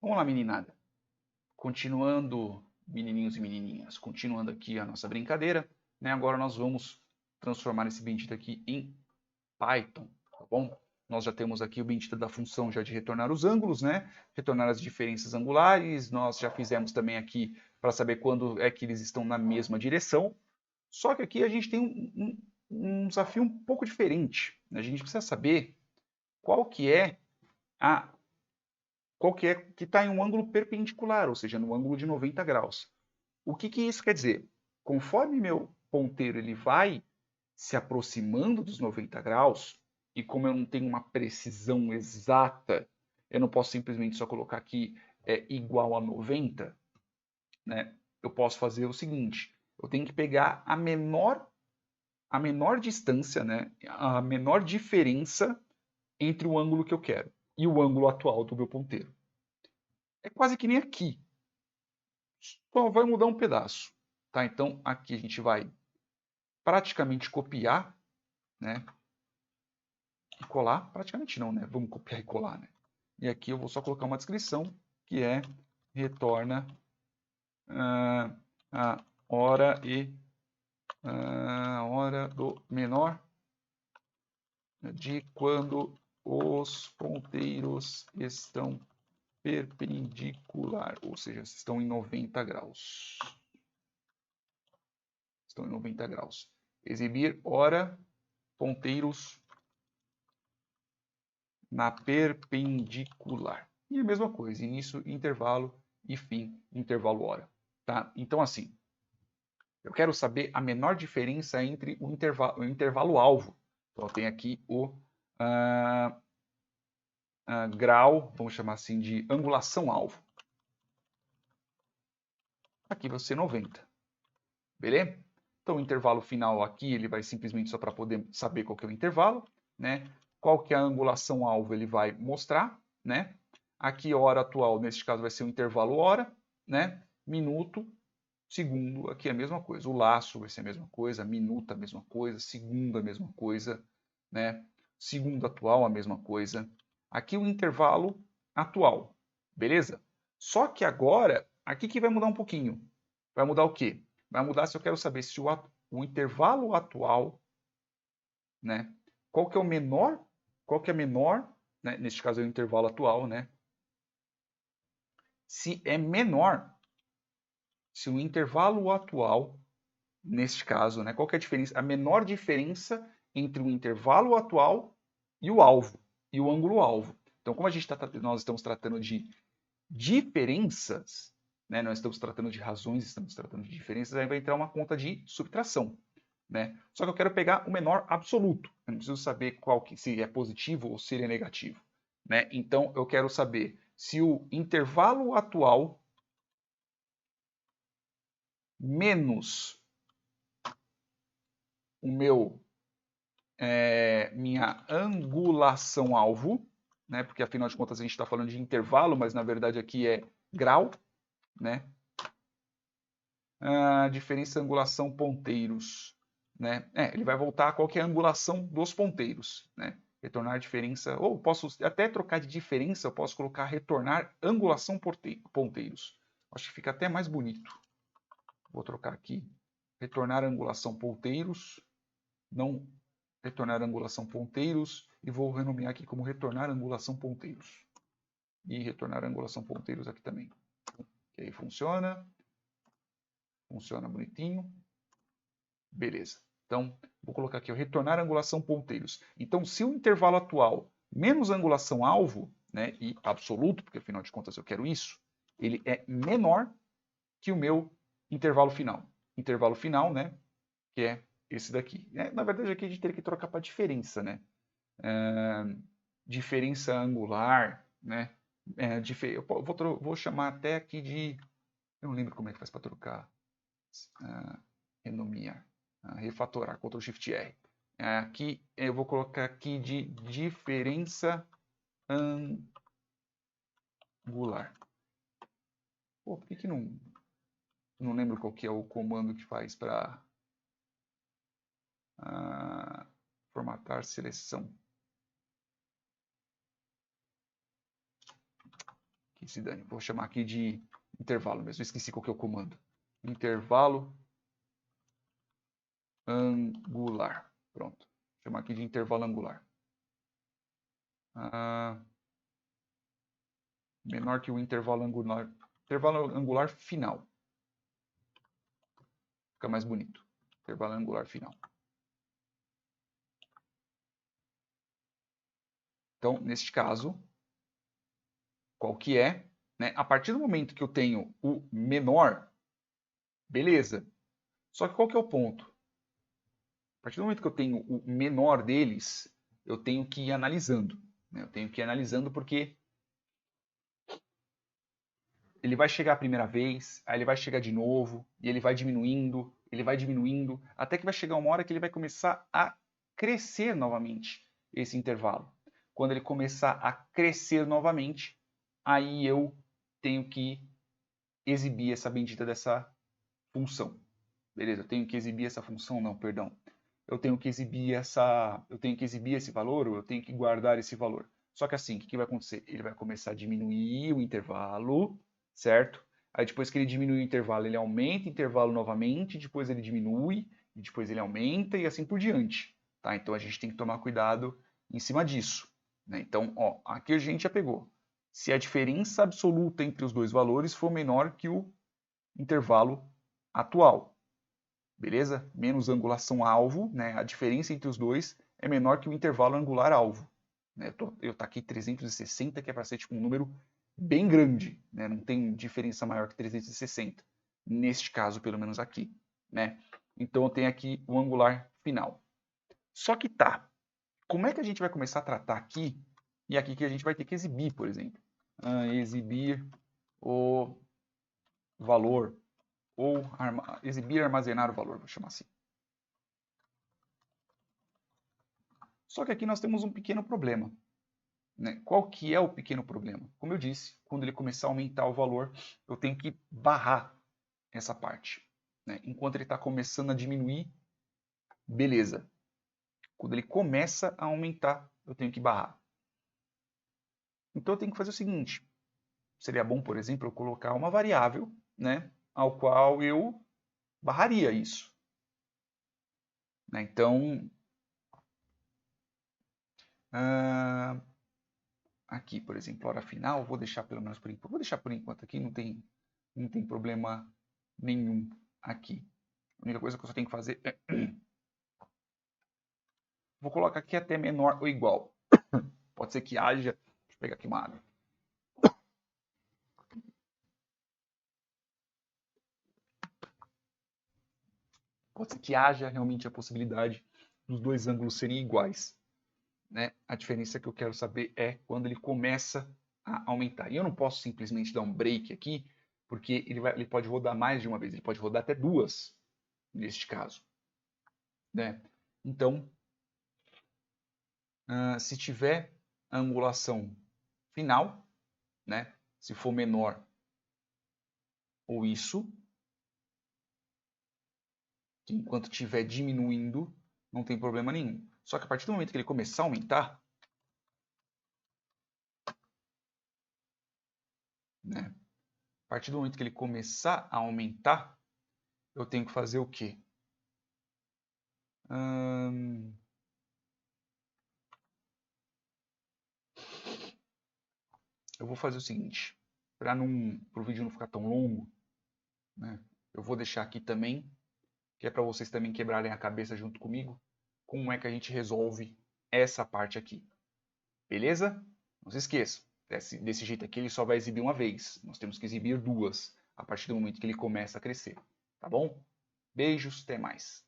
Vamos lá, meninada. Continuando, menininhos e menininhas, continuando aqui a nossa brincadeira, né? Agora nós vamos transformar esse bendito aqui em Python, tá bom? Nós já temos aqui o bendito da função já de retornar os ângulos, né? Retornar as diferenças angulares. Nós já fizemos também aqui para saber quando é que eles estão na mesma direção. Só que aqui a gente tem um desafio um pouco diferente. A gente precisa saber qual que é a qual que está em um ângulo perpendicular, ou seja, no ângulo de 90 graus. O que, que isso quer dizer? Conforme meu ponteiro ele vai se aproximando dos 90 graus, e como eu não tenho uma precisão exata, eu não posso simplesmente só colocar aqui igual a 90, né? Eu posso fazer o seguinte, eu tenho que pegar a menor distância, né? A menor diferença entre o ângulo que eu quero e o ângulo atual do meu ponteiro. É quase que nem aqui. Só vai mudar um pedaço. Tá? Então, aqui a gente vai praticamente copiar, né? E colar. Praticamente não, né? Vamos copiar e colar, né? E aqui eu vou só colocar uma descrição, que é retorna a hora e a hora do menor de quando os ponteiros estão perpendicular, ou seja, estão em 90 graus. Estão em 90 graus. Exibir hora, ponteiros na perpendicular. E a mesma coisa, início, intervalo e fim, intervalo hora. Tá? Então, assim, eu quero saber a menor diferença entre o intervalo alvo. Então, eu tenho aqui o grau, vamos chamar assim, de angulação alvo. Aqui vai ser 90. Beleza? Então, o intervalo final aqui, ele vai simplesmente só para poder saber qual que é o intervalo, né? Qual que é a angulação alvo, ele vai mostrar, né? Aqui, hora atual, neste caso, vai ser o intervalo hora, né? Minuto, segundo, aqui é a mesma coisa. O laço vai ser a mesma coisa, minuto a mesma coisa, segundo a mesma coisa, né? Segundo atual a mesma coisa. Aqui o intervalo atual, beleza? Só que agora, aqui que vai mudar um pouquinho. Vai mudar o quê? Vai mudar se eu quero saber se o intervalo atual, né? Qual que é o menor, qual que é menor, né? Neste caso é o intervalo atual, né? Se é menor, se o intervalo atual, neste caso, né? Qual que é a diferença? A menor diferença entre o intervalo atual e o alvo, e o ângulo alvo. Então, como nós estamos tratando de diferenças, né? Nós estamos tratando de razões, estamos tratando de diferenças, aí vai entrar uma conta de subtração. Né? Só que eu quero pegar o menor absoluto. Eu não preciso saber se é positivo ou se ele é negativo. Né? Então, eu quero saber se o intervalo atual menos minha angulação alvo, né? Porque afinal de contas a gente está falando de intervalo, mas na verdade aqui é grau, né? Diferença angulação ponteiros, né? Ele vai voltar a qual que é a angulação dos ponteiros, né? Retornar diferença, ou posso até trocar de diferença, eu posso colocar retornar angulação ponteiros. Acho que fica até mais bonito. Vou trocar aqui, retornar angulação ponteiros, não retornar angulação ponteiros, e vou renomear aqui como retornar angulação ponteiros. E retornar angulação ponteiros aqui também. Que aí funciona bonitinho. Beleza. Então, vou colocar aqui, retornar angulação ponteiros. Então, se o intervalo atual menos angulação alvo, né, e absoluto, porque afinal de contas eu quero isso, ele é menor que o meu intervalo final. Intervalo final, né, que é esse daqui. Na verdade, aqui a gente teria que trocar para diferença, né? Diferença angular, né? Eu vou chamar até aqui de... Eu não lembro como é que faz para trocar. Renomear. Refatorar, Ctrl Shift R. Aqui eu vou colocar aqui de diferença angular. Pô, por que não lembro qual que é o comando que faz para formatar seleção? Aqui, se dane. Vou chamar aqui de intervalo mesmo. Eu esqueci qual que é o comando. Intervalo angular. Pronto. Vou chamar aqui de intervalo angular. Menor que o intervalo angular. Intervalo angular final. Fica mais bonito. Intervalo angular final. Então, neste caso, qual que é? Né? A partir do momento que eu tenho o menor, beleza. Só que qual que é o ponto? A partir do momento que eu tenho o menor deles, eu tenho que ir analisando. Né? Eu tenho que ir analisando porque ele vai chegar a primeira vez, aí ele vai chegar de novo, e ele vai diminuindo, até que vai chegar uma hora que ele vai começar a crescer novamente, esse intervalo. Quando ele começar a crescer novamente, aí eu tenho que exibir essa bendita dessa função. Beleza? Eu tenho que exibir essa função? Não, perdão. Eu tenho que exibir esse valor, ou eu tenho que guardar esse valor. Só que assim, o que vai acontecer? Ele vai começar a diminuir o intervalo, certo? Aí depois que ele diminui o intervalo, ele aumenta o intervalo novamente, depois ele diminui, e depois ele aumenta e assim por diante. Tá? Então a gente tem que tomar cuidado em cima disso. Né? Então, ó, aqui a gente já pegou. Se a diferença absoluta entre os dois valores for menor que o intervalo atual. Beleza? Menos angulação alvo, né? A diferença entre os dois é menor que o intervalo angular alvo. Né? Eu taquei 360, que é para ser tipo um número bem grande, né? Não tem diferença maior que 360, neste caso, pelo menos aqui. Né? Então eu tenho aqui o angular final. Só que tá, como é que a gente vai começar a tratar aqui, e aqui que a gente vai ter que exibir, por exemplo? Exibir o valor, ou exibir armazenar o valor, vou chamar assim. Só que aqui nós temos um pequeno problema. Né? Qual que é o pequeno problema? Como eu disse, quando ele começar a aumentar o valor, eu tenho que barrar essa parte. Né? Enquanto ele está começando a diminuir, beleza. Quando ele começa a aumentar, eu tenho que barrar. Então eu tenho que fazer o seguinte. Seria bom, por exemplo, eu colocar uma variável, né, ao qual eu barraria isso. Né? Então, aqui, por exemplo, hora final, vou deixar pelo menos por enquanto. Vou deixar por enquanto aqui, não tem problema nenhum aqui. A única coisa que eu só tenho que fazer é... Vou colocar aqui até menor ou igual. Pode ser que haja... Deixa eu pegar aqui uma água. Pode ser que haja realmente a possibilidade dos dois ângulos serem iguais. Né? A diferença que eu quero saber é quando ele começa a aumentar. E eu não posso simplesmente dar um break aqui, porque ele pode rodar mais de uma vez. Ele pode rodar até duas, neste caso. Né? Então, se tiver a angulação final, né? Se for menor ou isso, enquanto estiver diminuindo, não tem problema nenhum. Só que a partir do momento que ele começar a aumentar, né? A partir do momento que ele começar a aumentar, eu tenho que fazer o quê? Eu vou fazer o seguinte, para o vídeo não ficar tão longo, né? Eu vou deixar aqui também, que é para vocês também quebrarem a cabeça junto comigo, como é que a gente resolve essa parte aqui. Beleza? Não se esqueça, desse jeito aqui ele só vai exibir uma vez. Nós temos que exibir duas, a partir do momento que ele começa a crescer. Tá bom? Beijos, até mais.